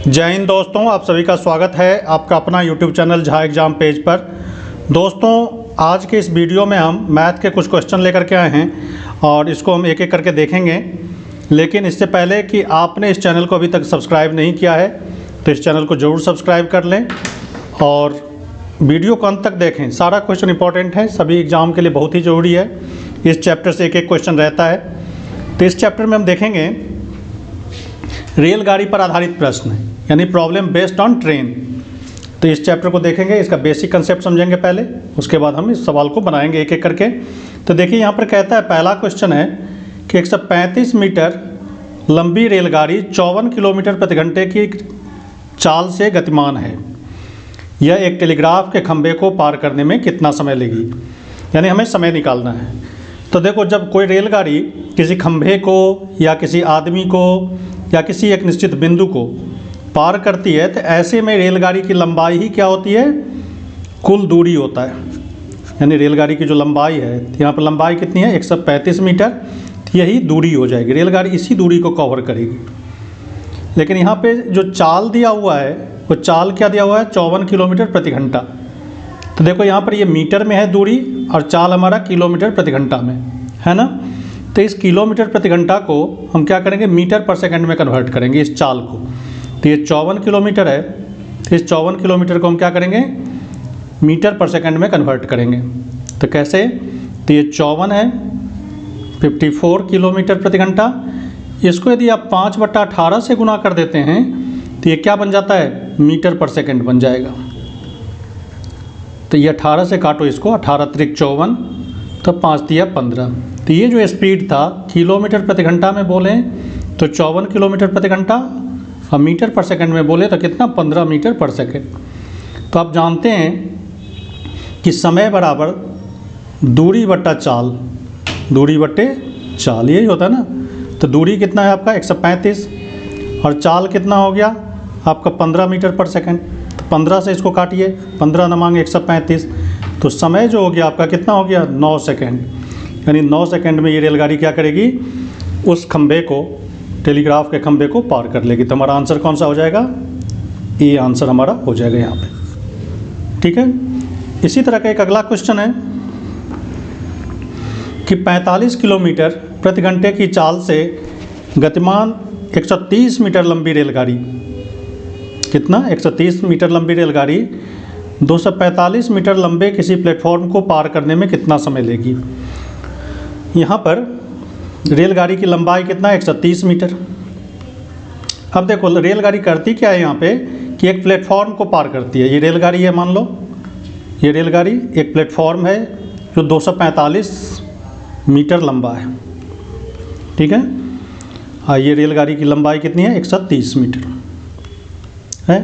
जय हिंद दोस्तों, आप सभी का स्वागत है आपका अपना YouTube channel Jha exam page पर। दोस्तों, आज के इस वीडियो में हम मैथ के कुछ क्वेश्चन लेकर के आए हैं और इसको हम एक एक करके देखेंगे। लेकिन इससे पहले कि आपने इस चैनल को अभी तक सब्सक्राइब नहीं किया है तो इस चैनल को ज़रूर सब्सक्राइब कर लें और वीडियो को अंत तक देखें। सारा क्वेश्चन इंपॉर्टेंट है, सभी एग्ज़ाम के लिए बहुत ही ज़रूरी है। इस चैप्टर से एक एक क्वेश्चन रहता है। तो इस चैप्टर में हम देखेंगे रेलगाड़ी पर आधारित प्रश्न, यानी प्रॉब्लम बेस्ड ऑन ट्रेन। तो इस चैप्टर को देखेंगे, इसका बेसिक कंसेप्ट समझेंगे पहले, उसके बाद हम इस सवाल को बनाएंगे एक एक करके। तो देखिए यहाँ पर कहता है, पहला क्वेश्चन है कि 135 मीटर लंबी रेलगाड़ी 54 किलोमीटर प्रति घंटे की चाल से गतिमान है। यह एक टेलीग्राफ के खंभे को पार करने में कितना समय लेगी, यानी हमें समय निकालना है। तो देखो, जब कोई रेलगाड़ी किसी खंभे को या किसी आदमी को या किसी एक निश्चित बिंदु को पार करती है तो ऐसे में रेलगाड़ी की लंबाई ही क्या होती है, कुल दूरी होता है। यानी रेलगाड़ी की जो लंबाई है, यहाँ पर लंबाई कितनी है 135 मीटर, तो यही दूरी हो जाएगी। रेलगाड़ी इसी दूरी को कवर करेगी। लेकिन यहाँ पे जो चाल दिया हुआ है वो चाल क्या दिया हुआ है, 54 किलोमीटर प्रति घंटा। तो देखो यहाँ पर ये मीटर में है दूरी और चाल हमारा किलोमीटर प्रति घंटा में है ना। तो इस किलोमीटर प्रति घंटा को हम क्या करेंगे, मीटर पर सेकंड में कन्वर्ट करेंगे इस चाल को। तो ये 54 किलोमीटर है, तो इस 54 किलोमीटर को हम क्या करेंगे, मीटर पर सेकंड में कन्वर्ट करेंगे। तो कैसे, तो ये 54 है 54 किलोमीटर प्रति घंटा। इसको यदि आप 5/18 से गुना कर देते हैं तो ये क्या बन जाता है, मीटर पर सेकंड बन जाएगा। तो ये 18 से काटो इसको, 18 त्रिक 54, तो 5 दिया 15। तो ये जो स्पीड था किलोमीटर प्रति घंटा में बोले तो 54 किलोमीटर प्रति घंटा, और मीटर पर सेकंड में बोले तो कितना, 15 मीटर पर सेकंड। तो आप जानते हैं कि समय बराबर दूरी बट्टा चाल, दूरी बट्टे चाल, यही होता है ना। तो दूरी कितना है आपका 135 और चाल कितना हो गया आपका 15 मीटर पर सेकंड। तो 15 से इसको काटिए, 15 नमांगे 135, तो समय जो हो गया आपका कितना हो गया, 9 सेकंड। यानी 9 सेकंड में ये रेलगाड़ी क्या करेगी, उस खंभे को, टेलीग्राफ के खंभे को पार कर लेगी। तो हमारा आंसर कौन सा हो जाएगा, ये आंसर हमारा हो जाएगा यहाँ पे। ठीक है। इसी तरह का एक अगला क्वेश्चन है कि 45 किलोमीटर प्रति घंटे की चाल से गतिमान 130 मीटर लंबी रेलगाड़ी, कितना, 130 मीटर लंबी रेलगाड़ी 245 मीटर लंबे किसी प्लेटफॉर्म को पार करने में कितना समय लेगी। यहाँ पर रेलगाड़ी की लंबाई कितना है, 130 मीटर। अब देखो रेलगाड़ी करती क्या है यहाँ पे कि एक प्लेटफॉर्म को पार करती है। ये रेलगाड़ी है, मान लो ये रेलगाड़ी एक प्लेटफॉर्म है जो 245 मीटर लंबा है। ठीक है। हाँ, ये रेलगाड़ी की लंबाई कितनी है, 130 मीटर है।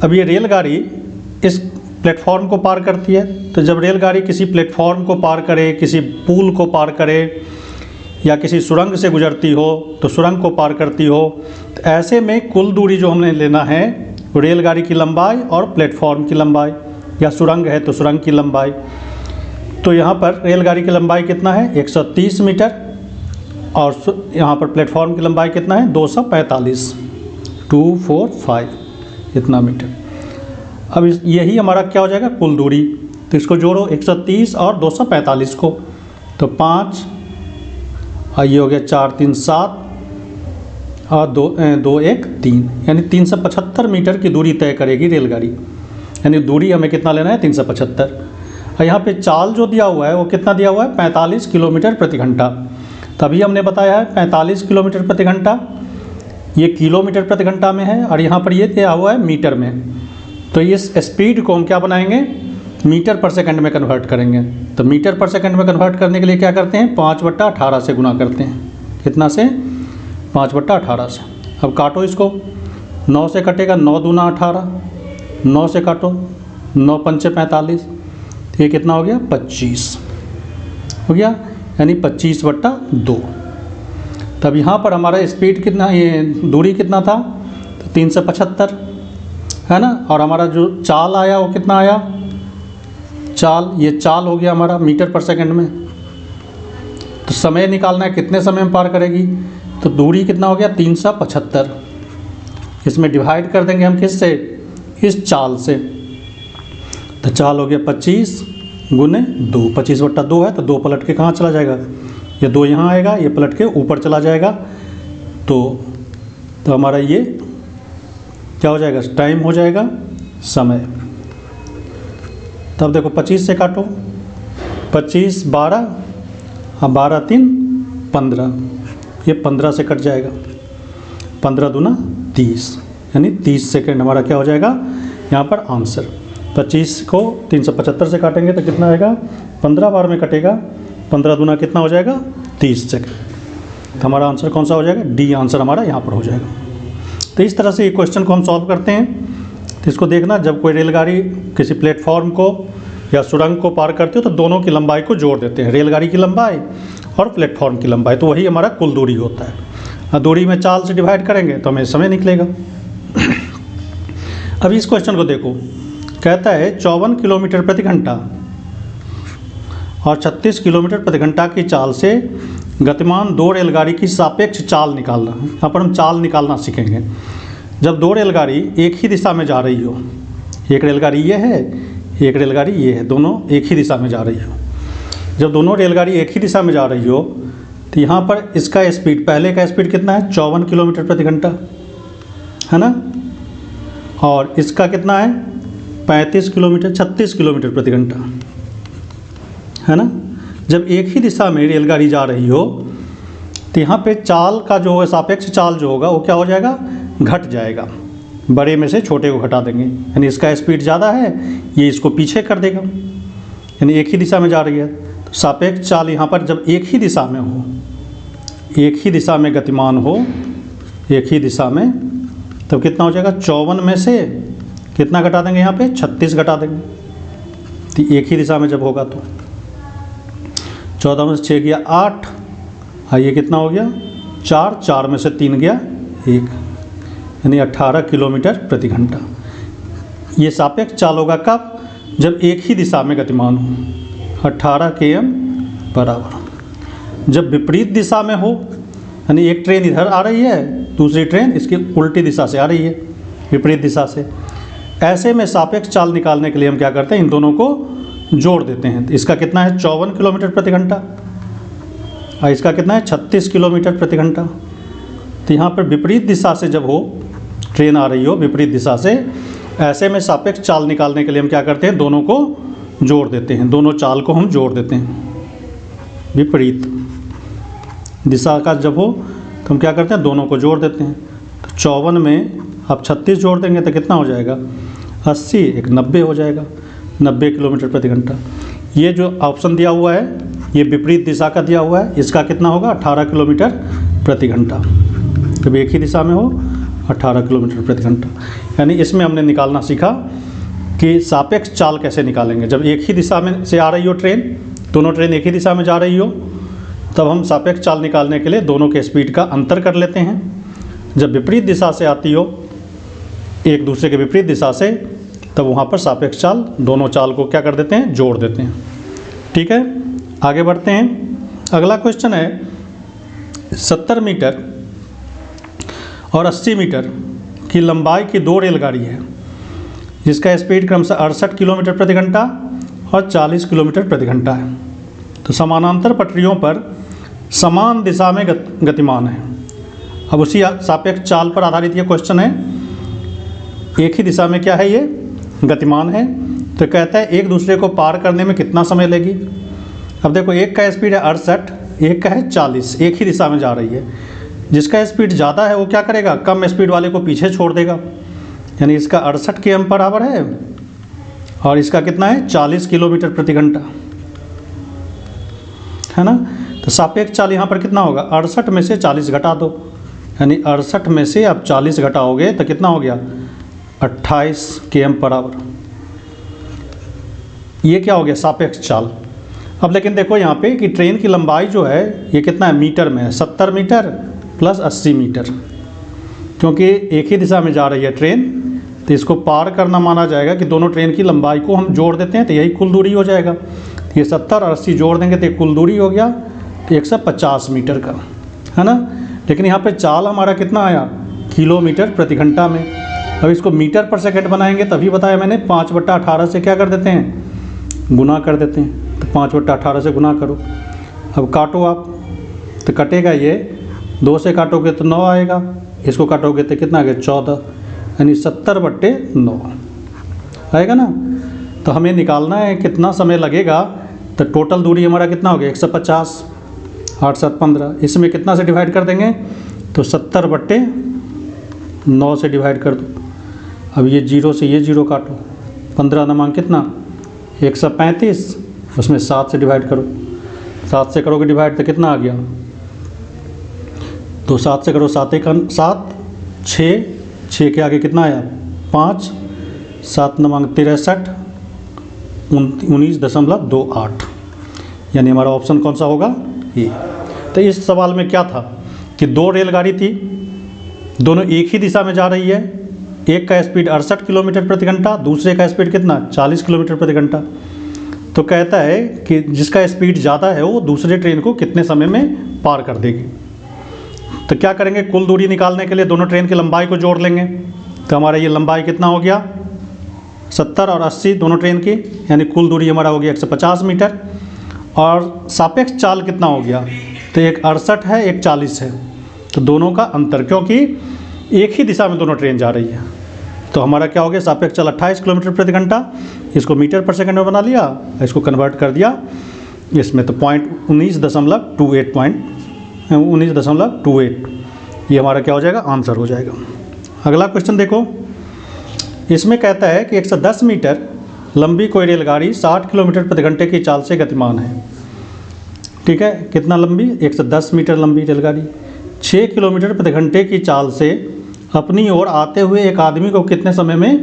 अब ये रेलगाड़ी इस प्लेटफॉर्म को पार करती है। तो जब रेलगाड़ी किसी प्लेटफॉर्म को पार करे, किसी पुल को पार करे या किसी सुरंग से गुजरती हो तो सुरंग को पार करती हो, तो ऐसे में कुल दूरी जो हमने लेना है वो रेलगाड़ी की लंबाई और प्लेटफॉर्म की लंबाई, या सुरंग है तो सुरंग की लंबाई। तो यहाँ पर रेलगाड़ी की लंबाई कितना है, 130 मीटर, और यहाँ पर प्लेटफॉर्म की लंबाई कितना है, 245, 245 इतना मीटर। अब यही हमारा क्या हो जाएगा, कुल दूरी। तो इसको जोड़ो 130 और 245 को, तो 5, ये हो गया 4 3 7 और 2 1 3, यानी 375 मीटर की दूरी तय करेगी रेलगाड़ी। यानी दूरी हमें कितना लेना है, 375। और यहाँ पे चाल जो दिया हुआ है वो कितना दिया हुआ है, 45 किलोमीटर प्रति घंटा। तभी हमने बताया है 45 किलोमीटर प्रति घंटा, ये किलोमीटर प्रति घंटा में है और यहाँ पर ये दिया हुआ है मीटर में। तो इस स्पीड को हम क्या बनाएंगे, मीटर पर सेकंड में कन्वर्ट करेंगे। तो मीटर पर सेकंड में कन्वर्ट करने के लिए क्या करते हैं, 5/18 से गुना करते हैं। कितना से, 5/18 से। अब काटो इसको, 9 से कटेगा 9 दूना 18, 9 से काटो 9 पंचे 45, तो ये कितना हो गया, 25 हो गया, यानी 25/2। तब यहाँ पर हमारा स्पीड कितना, ये दूरी कितना था, तो 375 है ना। और हमारा जो चाल आया वो कितना आया, चाल, ये चाल हो गया हमारा मीटर पर सेकंड में। तो समय निकालना है कितने समय में पार करेगी, तो दूरी कितना हो गया, 375, इसमें डिवाइड कर देंगे हम किससे, इस चाल से। तो चाल हो गया 25 गुने 2, 25/2 है तो 2 पलट के कहाँ चला जाएगा, ये 2 यहाँ आएगा, ये पलट के ऊपर चला जाएगा। तो हमारा ये क्या हो जाएगा, टाइम हो जाएगा समय। तब देखो 25 से काटो, 25 12 और 12 3 15, ये 15 से कट जाएगा, 15 दूना 30, यानी 30 सेकेंड हमारा क्या हो जाएगा यहाँ पर आंसर। 25 को 375 से काटेंगे तो कितना आएगा, 15 बार में कटेगा, 15 दूना कितना हो जाएगा 30 सेकेंड। तो हमारा आंसर कौन सा हो जाएगा, डी आंसर हमारा यहाँ पर हो जाएगा। तो इस तरह से ये क्वेश्चन को हम सॉल्व करते हैं। तो इसको देखना, जब कोई रेलगाड़ी किसी प्लेटफॉर्म को या सुरंग को पार करती हो तो दोनों की लंबाई को जोड़ देते हैं, रेलगाड़ी की लंबाई और प्लेटफॉर्म की लंबाई, तो वही हमारा कुल दूरी होता है। दूरी में चाल से डिवाइड करेंगे तो हमें समय निकलेगा। अभी इस क्वेश्चन को देखो, कहता है 54 किलोमीटर प्रति घंटा और 36 किलोमीटर प्रति घंटा की चाल से गतिमान 2 रेलगाड़ी की सापेक्ष चाल निकालना। यहाँ पर हम चाल निकालना सीखेंगे। जब 2 रेलगाड़ी एक ही दिशा में जा रही हो, एक रेलगाड़ी ये है, एक रेलगाड़ी ये है, दोनों एक ही दिशा में जा रही हो। जब दोनों रेलगाड़ी एक ही दिशा में जा रही हो तो यहाँ पर इसका स्पीड, पहले का स्पीड कितना है 54 किलोमीटर प्रति घंटा है ना, और इसका कितना है 36 किलोमीटर प्रति घंटा है ना। जब एक ही दिशा में रेलगाड़ी जा रही हो तो यहाँ पे चाल का जो है, सापेक्ष चाल जो होगा वो क्या हो जाएगा, घट जाएगा। बड़े में से छोटे को घटा देंगे, यानी इसका स्पीड ज़्यादा है, ये इसको पीछे कर देगा, यानी एक ही दिशा में जा रही है। तो सापेक्ष चाल यहाँ पर जब एक ही दिशा में हो, एक ही दिशा में गतिमान हो, एक ही दिशा में, तब कितना हो जाएगा, 54 में से कितना घटा देंगे, यहाँ पे 36 घटा देंगे। तो एक ही दिशा में जब होगा तो 14 में से 6 गया 8, और ये कितना हो गया 4, 4 में से 3 गया 1, यानी 18 किलोमीटर प्रति घंटा। ये सापेक्ष चाल होगा कब, जब एक ही दिशा में गतिमान हो, 18 km बराबर। जब विपरीत दिशा में हो, यानी एक ट्रेन इधर आ रही है, दूसरी ट्रेन इसकी उल्टी दिशा से आ रही है, विपरीत दिशा से, ऐसे में सापेक्ष चाल निकालने के लिए हम क्या करते हैं, इन दोनों को जोड़ देते हैं। तो इसका कितना है 54 किलोमीटर प्रति घंटा और इसका कितना है 36 किलोमीटर प्रति घंटा। तो यहाँ पर विपरीत दिशा से जब हो, ट्रेन आ रही हो विपरीत दिशा से, ऐसे में सापेक्ष चाल निकालने के लिए हम क्या करते हैं, दोनों को जोड़ देते हैं, दोनों चाल को हम जोड़ देते हैं। विपरीत दिशा का जब हो तो हम क्या करते हैं, दोनों को जोड़ देते हैं। तो 54 में आप 36 जोड़ देंगे तो कितना हो जाएगा 80, एक 90 हो जाएगा, 90 किलोमीटर प्रति घंटा। ये जो ऑप्शन दिया हुआ है ये विपरीत दिशा का दिया हुआ है, इसका कितना होगा 18 किलोमीटर प्रति घंटा। जब एक ही दिशा में हो 18 किलोमीटर प्रति घंटा, यानी इसमें हमने निकालना सीखा कि सापेक्ष चाल कैसे निकालेंगे। जब एक ही दिशा में से आ रही हो ट्रेन, दोनों ट्रेन एक ही दिशा में जा रही हो, तब हम सापेक्ष चाल निकालने के लिए दोनों के स्पीड का अंतर कर लेते हैं। जब विपरीत दिशा से आती हो, एक दूसरे के विपरीत दिशा से, तब वहाँ पर सापेक्ष चाल, दोनों चाल को क्या कर देते हैं, जोड़ देते हैं। ठीक है, आगे बढ़ते हैं। अगला क्वेश्चन है 70 मीटर और 80 मीटर की लंबाई की 2 रेलगाड़ी है जिसका स्पीड क्रमशः 68 किलोमीटर प्रति घंटा और 40 किलोमीटर प्रति घंटा है। तो समानांतर पटरियों पर समान दिशा में गतिमान है। अब उसी सापेक्ष चाल पर आधारित ये क्वेश्चन है, एक ही दिशा में क्या है, ये गतिमान है। तो कहता है एक दूसरे को पार करने में कितना समय लेगी। अब देखो, एक का स्पीड है 68, एक का है 40, एक ही दिशा में जा रही है। जिसका स्पीड ज़्यादा है वो क्या करेगा, कम स्पीड वाले को पीछे छोड़ देगा, यानी इसका 68 km बराबर है और इसका कितना है 40 किलोमीटर प्रति घंटा, है ना। तो सापेक्ष चाल यहाँ पर कितना होगा, 68 में से 40 घटा दो, यानी 68 में से आप 40 घटाओगे तो कितना हो गया 28 km बराबर। ये क्या हो गया, सापेक्ष चाल। अब लेकिन देखो यहाँ पे कि ट्रेन की लंबाई जो है ये कितना है, मीटर में है, 70 मीटर प्लस 80 मीटर, क्योंकि एक ही दिशा में जा रही है ट्रेन, तो इसको पार करना माना जाएगा कि दोनों ट्रेन की लंबाई को हम जोड़ देते हैं तो यही कुल दूरी हो जाएगा। ये 70 और 80 जोड़ देंगे तो कुल दूरी हो गया 150 मीटर का, है ना। लेकिन यहाँ पे चाल हमारा कितना आया किलोमीटर प्रति घंटा में। अब इसको मीटर पर सेकंड बनाएंगे, तभी बताया मैंने 5/18 से क्या कर देते हैं, गुना कर देते हैं। तो 5/18 से गुना करो। अब काटो आप, तो कटेगा ये, 2 से काटोगे तो 9 आएगा, इसको काटोगे तो कितना आ गया 14, यानी 70/9 आएगा ना। तो हमें निकालना है कितना समय लगेगा। तो टोटल दूरी हमारा कितना हो गया 150, 8 7 15, इसमें कितना से डिवाइड कर देंगे, तो 70/9 से डिवाइड कर दो। अब ये 0 से ये 0 काटो, 15 नमांग कितना 135, उसमें 7 से डिवाइड करो, 7 से करोगे डिवाइड तो कितना आ गया, तो 7 से करो, 7 1 7, 6 के आगे कितना आया 5, 7 नमांग 63, 19.28, यानी हमारा ऑप्शन कौन सा होगा, ये। तो इस सवाल में क्या था कि 2 रेलगाड़ी थी, दोनों एक ही दिशा में जा रही है, एक का स्पीड 68 किलोमीटर प्रति घंटा, दूसरे का स्पीड कितना 40 किलोमीटर प्रति घंटा। तो कहता है कि जिसका स्पीड ज़्यादा है वो दूसरे ट्रेन को कितने समय में पार कर देगी। तो क्या करेंगे, कुल दूरी निकालने के लिए दोनों ट्रेन की लंबाई को जोड़ लेंगे। तो हमारा ये लंबाई कितना हो गया 70 और 80 दोनों ट्रेन की, यानी कुल दूरी हमारा हो गया 150 मीटर। और सापेक्ष चाल कितना हो गया, तो एक 68 है, एक 40 है, तो दोनों का अंतर, क्योंकि एक ही दिशा में दोनों ट्रेन जा रही है। तो हमारा क्या हो गया, सापेक्ष चाल 28 किलोमीटर प्रति घंटा, इसको मीटर पर सेकंड में बना लिया, इसको कन्वर्ट कर दिया इसमें, तो 19.28 ये हमारा क्या हो जाएगा, आंसर हो जाएगा। अगला क्वेश्चन देखो, इसमें कहता है कि 110 मीटर लंबी कोई रेलगाड़ी 60 किलोमीटर प्रति घंटे की चाल से गतिमान है। ठीक है, कितना लंबी, 110 मीटर लंबी रेलगाड़ी 6 किलोमीटर प्रति घंटे की चाल से अपनी ओर आते हुए एक आदमी को कितने समय में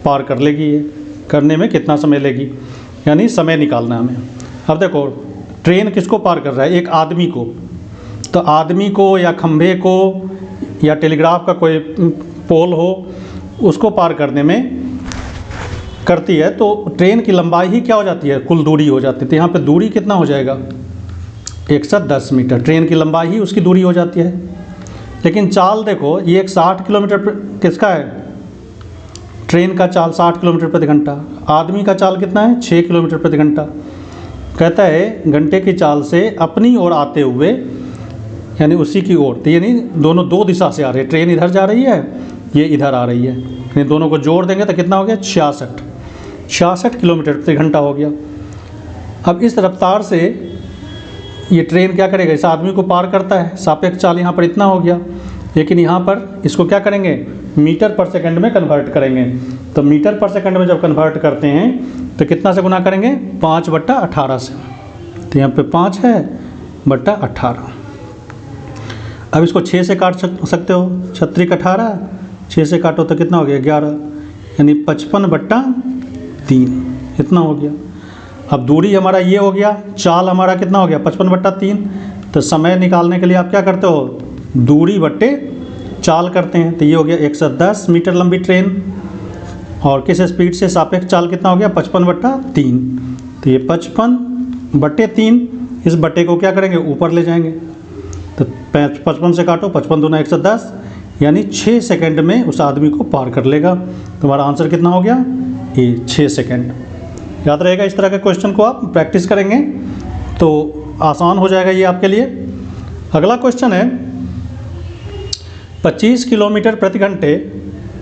पार कर लेगी, ये करने में कितना समय लेगी, यानी समय निकालना है हमें। अब देखो ट्रेन किसको पार कर रहा है, एक आदमी को। तो आदमी को या खंभे को या टेलीग्राफ का कोई पोल हो, उसको पार करने में करती है, तो ट्रेन की लंबाई ही क्या हो जाती है, कुल दूरी हो जाती है। तो यहाँ पे दूरी कितना हो जाएगा 110 मीटर, ट्रेन की लंबाई ही उसकी दूरी हो जाती है। लेकिन चाल देखो, ये एक 60 किलोमीटर किसका है, ट्रेन का चाल 60 किलोमीटर प्रति घंटा, आदमी का चाल कितना है 6 किलोमीटर प्रति घंटा। कहता है घंटे की चाल से अपनी ओर आते हुए, यानी उसी की ओर, तो यानी दोनों 2 दिशा से आ रहे हैं, ट्रेन इधर जा रही है, ये इधर आ रही है, यानी दोनों को जोड़ देंगे तो कितना हो गया 66 किलोमीटर प्रति घंटा हो गया। अब इस रफ्तार से ये ट्रेन क्या करेगा, इस आदमी को पार करता है, सापेक्ष चाल यहाँ पर इतना हो गया, लेकिन यहाँ पर इसको क्या करेंगे, मीटर पर सेकंड में कन्वर्ट करेंगे। तो मीटर पर सेकंड में जब कन्वर्ट करते हैं तो कितना से गुना करेंगे, 5/18 से। तो यहाँ पे 5/18। अब इसको 6 से काट सकते हो, 36 का 18, 6 से काटो तो कितना हो गया 11, यानी 55/3 इतना हो गया। अब दूरी हमारा ये हो गया, चाल हमारा कितना हो गया 55/3। तो समय निकालने के लिए आप क्या करते हो, दूरी बट्टे चाल करते हैं। तो ये हो गया 110 मीटर लंबी ट्रेन, और किस स्पीड से, सापेक्ष चाल कितना हो गया 55/3। तो ये 55/3, इस बट्टे को क्या करेंगे, ऊपर ले जाएंगे। तो 55 से काटो, 55 दूना 110, यानी 6 सेकंड में उस आदमी को पार कर लेगा। तुम्हारा आंसर कितना हो गया, ये 6 सेकंड। याद रहेगा, इस तरह के क्वेश्चन को आप प्रैक्टिस करेंगे तो आसान हो जाएगा ये आपके लिए। अगला क्वेश्चन है, 25 किलोमीटर प्रति घंटे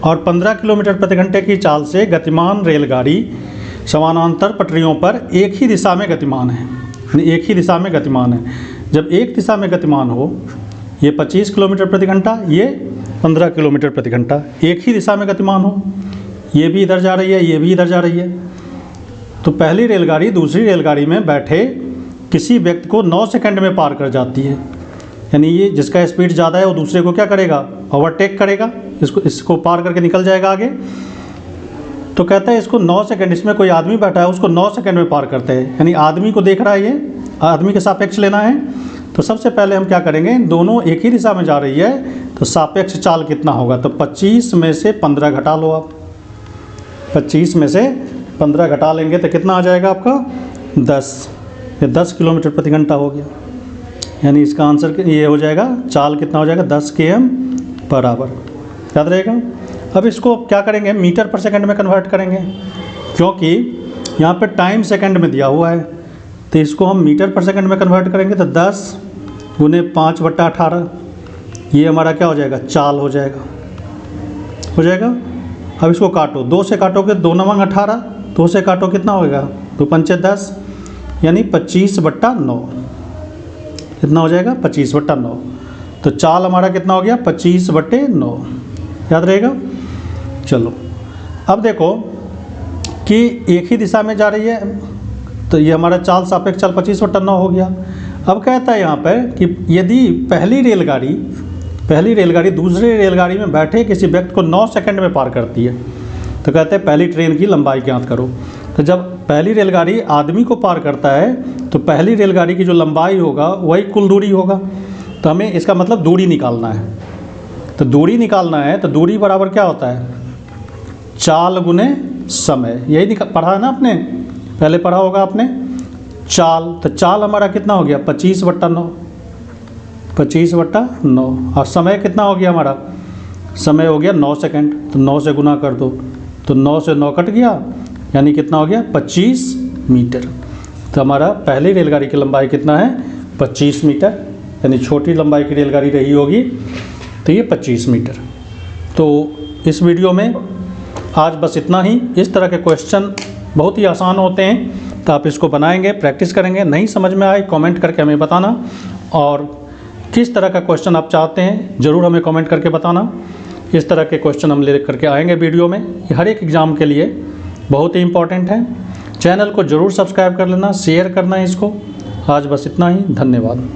और 15 किलोमीटर प्रति घंटे की चाल से गतिमान रेलगाड़ी समानांतर पटरियों पर एक ही दिशा में गतिमान है, यानी एक ही दिशा में गतिमान है। जब एक दिशा में गतिमान हो, ये 25 किलोमीटर प्रति घंटा, ये 15 किलोमीटर प्रति घंटा, एक ही दिशा में गतिमान हो, ये भी इधर जा रही है, ये भी इधर जा रही है, तो पहली रेलगाड़ी दूसरी रेलगाड़ी में बैठे किसी व्यक्ति को 9 सेकंड में पार कर जाती है। यानी ये जिसका स्पीड ज़्यादा है वो दूसरे को क्या करेगा, ओवरटेक करेगा, इसको पार करके निकल जाएगा आगे। तो कहता है इसको 9 सेकंड, इसमें कोई आदमी बैठा है उसको 9 सेकंड में पार करते हैं, यानी आदमी को देख रहा है, ये आदमी के सापेक्ष लेना है। तो सबसे पहले हम क्या करेंगे, दोनों एक ही दिशा में जा रही है, तो सापेक्ष चाल कितना होगा, तो 25 में से 15 घटा लो आप, 25 में से 15 घटा लेंगे तो कितना आ जाएगा आपका 10, ये 10 किलोमीटर प्रति घंटा हो गया। यानी इसका आंसर ये हो जाएगा, चाल कितना हो जाएगा 10 km बराबर, याद रहेगा। अब इसको क्या करेंगे, मीटर पर सेकंड में कन्वर्ट करेंगे, क्योंकि यहाँ पे टाइम सेकंड में दिया हुआ है, तो इसको हम मीटर पर सेकंड में कन्वर्ट करेंगे तो 10 गुने 5/18 ये हमारा क्या हो जाएगा, चाल हो जाएगा, हो जाएगा। अब इसको काटो, 2 से काटोगे 2 9 18, 2 से काटो कितना होगा, 2 पंचे 10, यानी 25/9, कितना हो जाएगा 25/9। तो चाल हमारा कितना हो गया 25/9, याद रहेगा। चलो अब देखो कि एक ही दिशा में जा रही है, तो ये हमारा चाल सापेक्ष चाल 25/9 हो गया। अब कहता है यहाँ पर कि यदि पहली रेलगाड़ी दूसरी रेलगाड़ी में बैठे किसी व्यक्ति को 9 सेकंड में पार करती है, तो कहते हैं पहली ट्रेन की लंबाई ज्ञात करो। तो जब पहली रेलगाड़ी आदमी को पार करता है तो पहली रेलगाड़ी की जो लंबाई होगा वही कुल दूरी होगा, तो हमें इसका मतलब दूरी निकालना है। तो दूरी निकालना है तो दूरी बराबर क्या होता है, चाल गुने समय, यही पढ़ा है ना आपने, पहले पढ़ा होगा आपने चाल। तो चाल हमारा कितना हो गया 25/9, 25/9, और समय कितना हो गया हमारा, समय हो गया 9 सेकंड, तो 9 से गुना कर दो, तो 9 से 9 कट गया, यानी कितना हो गया 25 मीटर। तो हमारा पहली रेलगाड़ी की लंबाई कितना है 25 मीटर, यानी छोटी लंबाई की रेलगाड़ी रही होगी तो ये 25 मीटर। तो इस वीडियो में आज बस इतना ही। इस तरह के क्वेश्चन बहुत ही आसान होते हैं, तो आप इसको बनाएंगे, प्रैक्टिस करेंगे। नहीं समझ में आए कमेंट करके हमें बताना, और किस तरह का क्वेश्चन आप चाहते हैं ज़रूर हमें कमेंट करके बताना। इस तरह के क्वेश्चन हम ले करके आएंगे वीडियो में, ये हर एक एग्ज़ाम के लिए बहुत ही इम्पॉर्टेंट है। चैनल को ज़रूर सब्सक्राइब कर लेना, शेयर करना इसको। आज बस इतना ही, धन्यवाद।